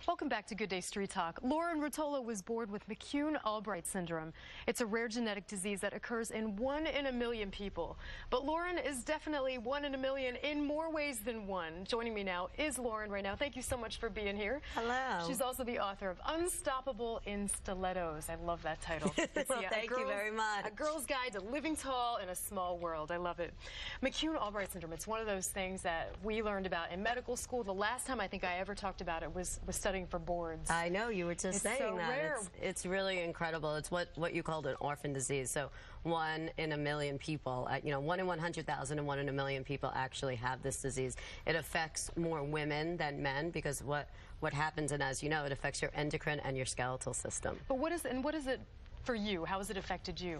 Welcome back to Good Day Street Talk. Lauren Ruotolo was born with McCune Albrights Syndrome. It's a rare genetic disease that occurs in 1 in a million people. But Lauren is definitely 1 in a million in more ways than one. Joining me now is Lauren right now. Thank you so much for being here. Hello. She's also the author of Unstoppable In Stilettos. I love that title. Well, thank you very much. A girl's guide to living tall in a small world. I love it. McCune Albrights Syndrome, it's one of those things that we learned about in medical school. The last time I think I ever talked about it was studying for boards. I know, you were just saying so that. Rare. It's really incredible. It's what you called an orphan disease. So 1 in a million people, 1 in 100,000 and 1 in a million people actually have this disease. It affects more women than men because what happens, and as you know, it affects your endocrine and your skeletal system. But what is it for you? How has it affected you?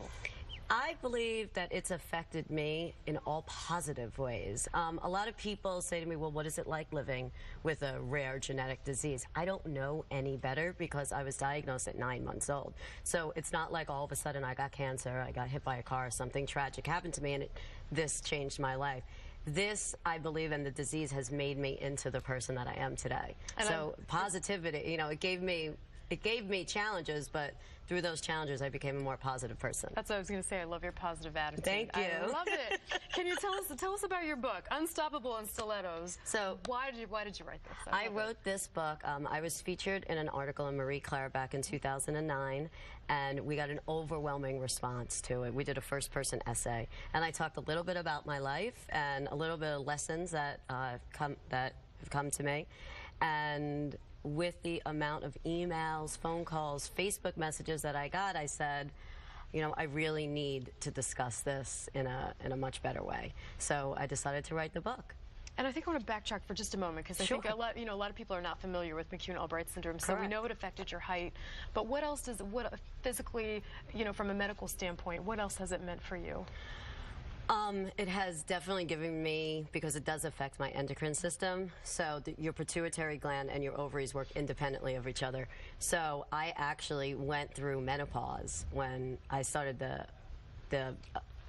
I believe that it's affected me in all positive ways. A lot of people say to me, well, what is it like living with a rare genetic disease? I don't know any better because I was diagnosed at 9 months old. So it's not like all of a sudden I got cancer, I got hit by a car, something tragic happened to me, and this changed my life. This, I believe, and the disease has made me into the person that I am today. And so positivity, it gave me challenges, but through those challenges, I became a more positive person. That's what I was going to say. I love your positive attitude. Thank you. I love it. Can you tell us about your book, Unstoppable In Stilettos? So, why did you write this? I wrote this book. I was featured in an article in Marie Claire back in 2009, and we got an overwhelming response to it. We did a first-person essay, and I talked a little bit about my life and a little bit of lessons that have come to me, and with the amount of emails, phone calls, Facebook messages that I got, I said, I really need to discuss this in a much better way. So I decided to write the book. And I think I want to backtrack for just a moment because I think a lot of people are not familiar with McCune Albrights Syndrome. So we know it affected your height, but what else physically, from a medical standpoint, what else has it meant for you? It has definitely given me, because it does affect my endocrine system, so your pituitary gland and your ovaries work independently of each other. So I actually went through menopause when I started the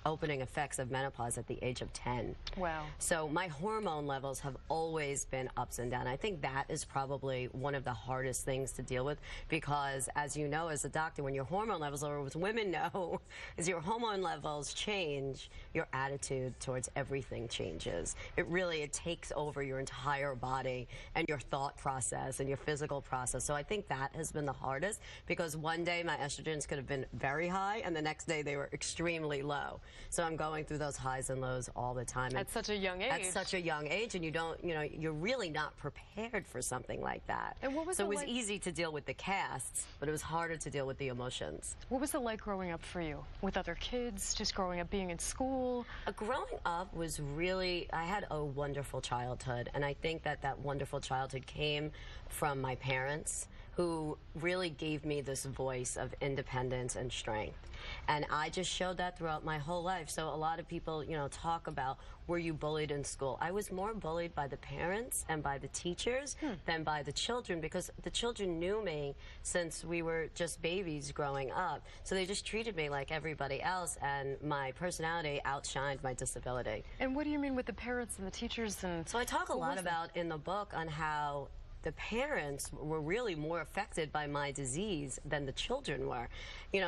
opening effects of menopause at the age of 10. Wow. So my hormone levels have always been ups and down. I think that is probably one of the hardest things to deal with because, as you know, as a doctor, when your hormone levels, or as women know, as your hormone levels change, your attitude towards everything changes. It takes over your entire body and your thought process and your physical process. So I think that has been the hardest because one day my estrogens could have been very high and the next day they were extremely low. So I'm going through those highs and lows all the time. At such a young age. At such a young age, and you're really not prepared for something like that. And what was it was easy to deal with the casts, but it was harder to deal with the emotions. What was it like growing up for you? With other kids, just growing up, being in school? Growing up was really, I had a wonderful childhood, and I think that wonderful childhood came from my parents, who really gave me this voice of independence and strength. And I just showed that throughout my whole life. So a lot of people, talk about, were you bullied in school? I was more bullied by the parents and by the teachers than by the children because the children knew me since we were just babies growing up. So they just treated me like everybody else, and my personality outshined my disability. And what do you mean with the parents and the teachers? So I talk a lot about in the book on how the parents were really more affected by my disease than the children were.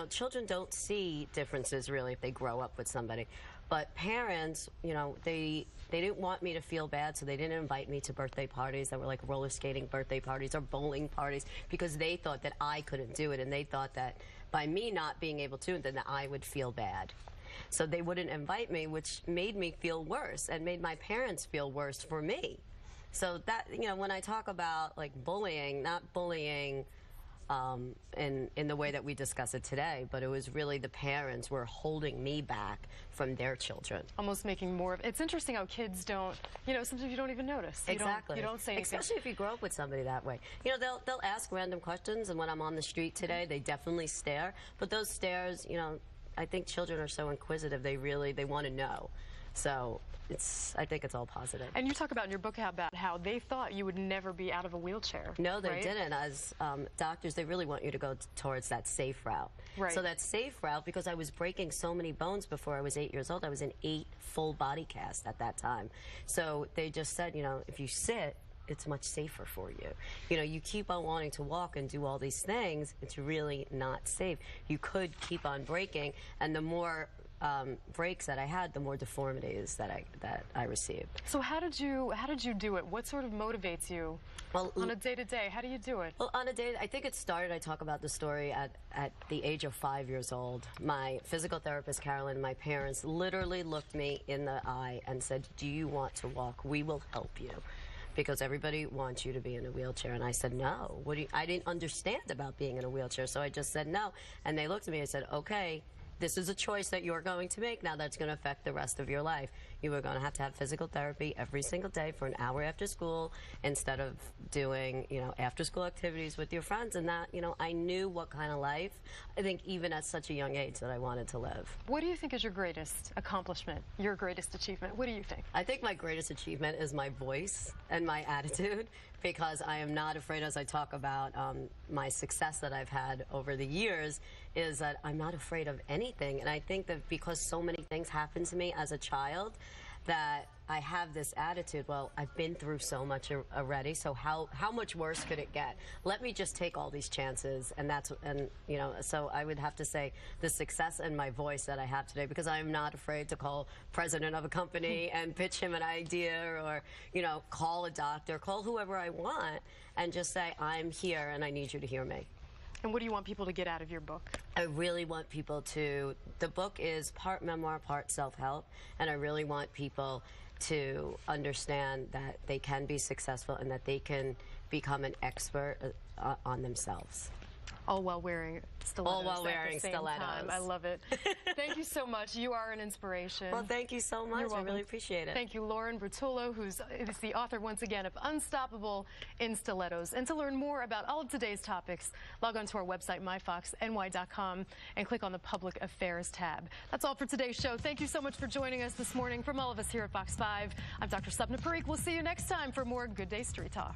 Children don't see differences really if they grow up with somebody. But parents, they didn't want me to feel bad, so they didn't invite me to birthday parties that were like roller skating birthday parties or bowling parties because they thought that I couldn't do it, and they thought that by me not being able to, then I would feel bad. So they wouldn't invite me, which made me feel worse and made my parents feel worse for me. So that, when I talk about like bullying, not bullying in the way that we discuss it today, but it was really the parents were holding me back from their children. Almost making more of it. It's interesting how kids don't, sometimes you don't even notice. Exactly. You don't say anything. Especially if you grow up with somebody that way. They'll ask random questions, and when I'm on the street today, they definitely stare. But those stares, I think children are so inquisitive, they want to know. So I think it's all positive. And you talk about in your book about how they thought you would never be out of a wheelchair. No, they didn't. As doctors, they really want you to go towards that safe route. Right. So that safe route, because I was breaking so many bones before I was 8 years old, I was in 8 full body casts at that time. So they just said, if you sit, it's much safer for you. You know, you keep on wanting to walk and do all these things, it's really not safe. You could keep on breaking, and the more breaks that I had, the more deformities that I received. So how did you do it? What sort of motivates you on a day-to-day? How do you do it? Well, on a day, I think it started, I talk about the story at the age of 5 years old. My physical therapist, Carolyn, and my parents literally looked me in the eye and said, "Do you want to walk? We will help you, because everybody wants you to be in a wheelchair." And I said, "No." I didn't understand about being in a wheelchair, so I just said no. And they looked at me and said, "Okay, this is a choice that you're going to make now that's going to affect the rest of your life. You are going to have physical therapy every single day for an hour after school instead of doing, you know, after school activities with your friends." And that, you know, I knew what kind of life, I think even at such a young age, that I wanted to live. What do you think is your greatest accomplishment, your greatest achievement? What do you think? I think my greatest achievement is my voice and my attitude, because I am not afraid, as I talk about my success that I've had over the years, is that I'm not afraid of anything. And I think that because so many things happened to me as a child, that I have this attitude, well, I've been through so much already, so how much worse could it get? Let me just take all these chances. And you know, so I would have to say the success and my voice that I have today, because I am not afraid to call president of a company and pitch him an idea, or, you know, call a doctor, call whoever I want, and just say, "I'm here and I need you to hear me." And what do you want people to get out of your book? I really want people to, the book is part memoir, part self-help, and I really want people to understand that they can be successful and that they can become an expert on themselves. All while wearing stilettos. All while wearing stilettos. Time. I love it. Thank you so much. You are an inspiration. Well, thank you so much. I really appreciate it. Thank you, Lauren Ruotolo, who's the author, once again, of Unstoppable in Stilettos. And to learn more about all of today's topics, log on to our website, myfoxny.com, and click on the Public Affairs tab. That's all for today's show. Thank you so much for joining us this morning. From all of us here at Fox 5, I'm Dr. Sapna Parikh. We'll see you next time for more Good Day Street Talk.